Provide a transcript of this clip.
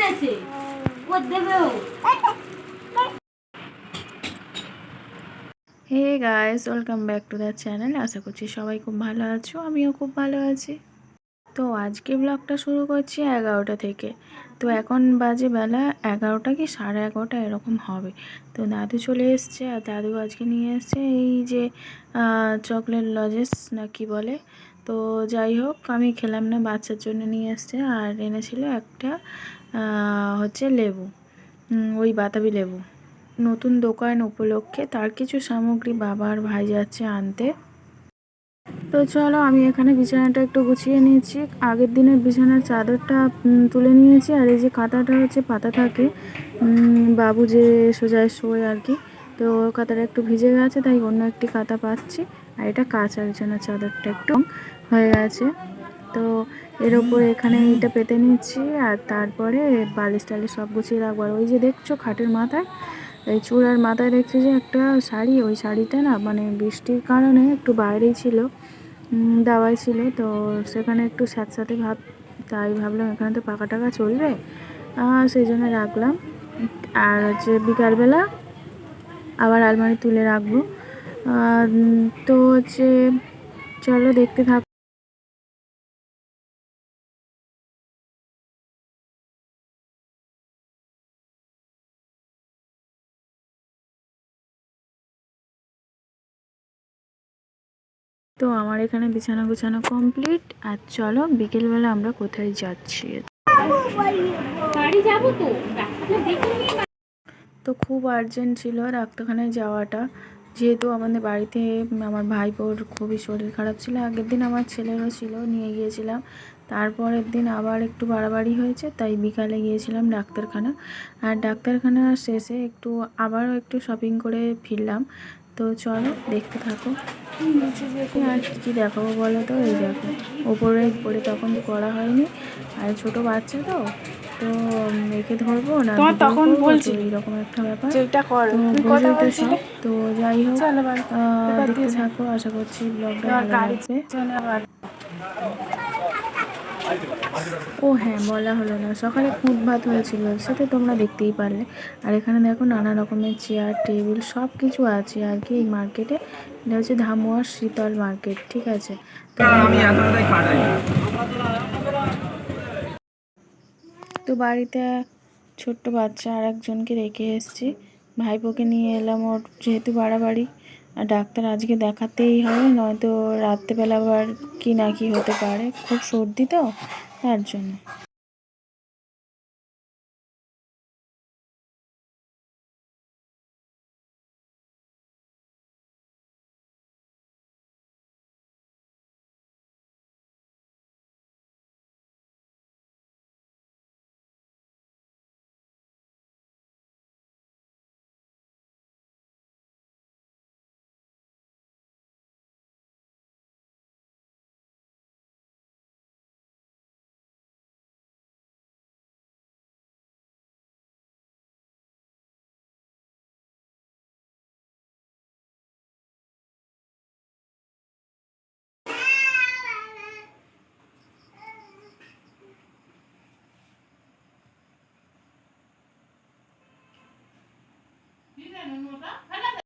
Hey guys, welcome back to the channel. আশা করছি সবাই খুব ভালো আছো, আমিও খুব ভালো আছি। তো আজকে ব্লগটা শুরু করছি 11টা থেকে। তো এখন বাজে বেলা 11টা কি 11:30 এরকম হবে। তো দাদু চলে এসছে, আর দাদু আজকে নিয়ে এসছে এই যে চকলেট লজেস না কি বলে। তো যাই হোক, আমি খেলাম না, বাচ্চার জন্য নিয়ে এসছে। আর এনেছিল একটা হচ্ছে লেবু, ওই বাতাবি লেবু, নতুন দোকান উপলক্ষে তার কিছু সামগ্রী বাবার ভাই যাচ্ছে আনতে। তো চলো, আমি এখানে বিছানাটা একটু গুছিয়ে নিয়েছি। আগের দিনের বিছানার চাদরটা তুলে নিয়েছি। আর এই যে কাঁথাটা হচ্ছে পাতা থাকে, বাবু যে সোজায় শোয় আর কি। তো কাঁথাটা একটু ভিজে গেছে, তাই অন্য একটি কাঁথা পাচ্ছি। আর এটা কাঁচা বিছানার চাদরটা একটু হয়ে গেছে। তো এর ওপরে এখানে এটা পেতে নিচ্ছি, আর তারপরে বালিশ টালিশ সব গুছিয়ে রাখবো। আর ওই যে দেখছো খাটের মাথায়, এই চূড়ার মাথায় দেখছি যে একটা শাড়ি, ওই শাড়িটা না মানে বৃষ্টির কারণে একটু বাইরেই ছিল, দাওয়াই ছিল। তো সেখানে একটু স্যাঁতস্যাঁতে ভাব, তাই ভাবলাম এখানে তো পাকা টাকা চলবে, সেই জন্য রাখলাম। আর হচ্ছে বিকালবেলা আবার আলমারি তুলে রাখবো। তো হচ্ছে চলো দেখতে থাক। তো আমার এখানে বিছানা গুছানো কমপ্লিট। আর চলো বিকেলবেলা আমরা কোথায় যাচ্ছি। তো খুব আর্জেন্ট ছিল ডাক্তারখানায় যাওয়াটা, যেহেতু আমাদের বাড়িতে আমার ভাইপোর খুবই শরীর খারাপ ছিল। আগের দিন আমার ছেলেরও ছিল, নিয়ে গিয়েছিলাম। তারপরের দিন আবার একটু বাড়াবাড়ি হয়েছে, তাই বিকালে গিয়েছিলাম ডাক্তারখানা। আর ডাক্তারখানা শেষে আবারও একটু শপিং করে ফিরলাম। তো চলো দেখতে থাকো। আর কী দেখাবো বলো তো, এই দেখো ওপরে পরে তখন করা হয়নি। আর ছোটো বাচ্চা তো, তো মেয়েকে ধরবো না তখন বলছি এইরকম একটা ব্যাপার। তো বুঝেই তো সব। তো যাই হোক, দেখতে থাকো, আশা করছি ব্লগটা ভালো লাগবে। ও হ্যাঁ, বলা হলো না, সকালে খুদ ভাত হয়েছিল, সেটা তোমরা দেখতেই পারলে। আর এখানে দেখো নানা রকমের চেয়ার টেবিল সব কিছু আছে আর কি এই মার্কেটে। এটা হচ্ছে ধামুয়ার শীতল মার্কেট, ঠিক আছে। তো বাড়িতে ছোট্ট বাচ্চা আর একজনকে রেখে এসেছি, ভাইপোকে নিয়ে এলাম, ওর যেহেতু বাড়াবাড়ি। আর ডাক্তার আজকে দেখাতেই হবে, নয়তো রাত্রেবেলা আবার কি না কি হতে পারে, খুব সর্দি তো, তার জন্য।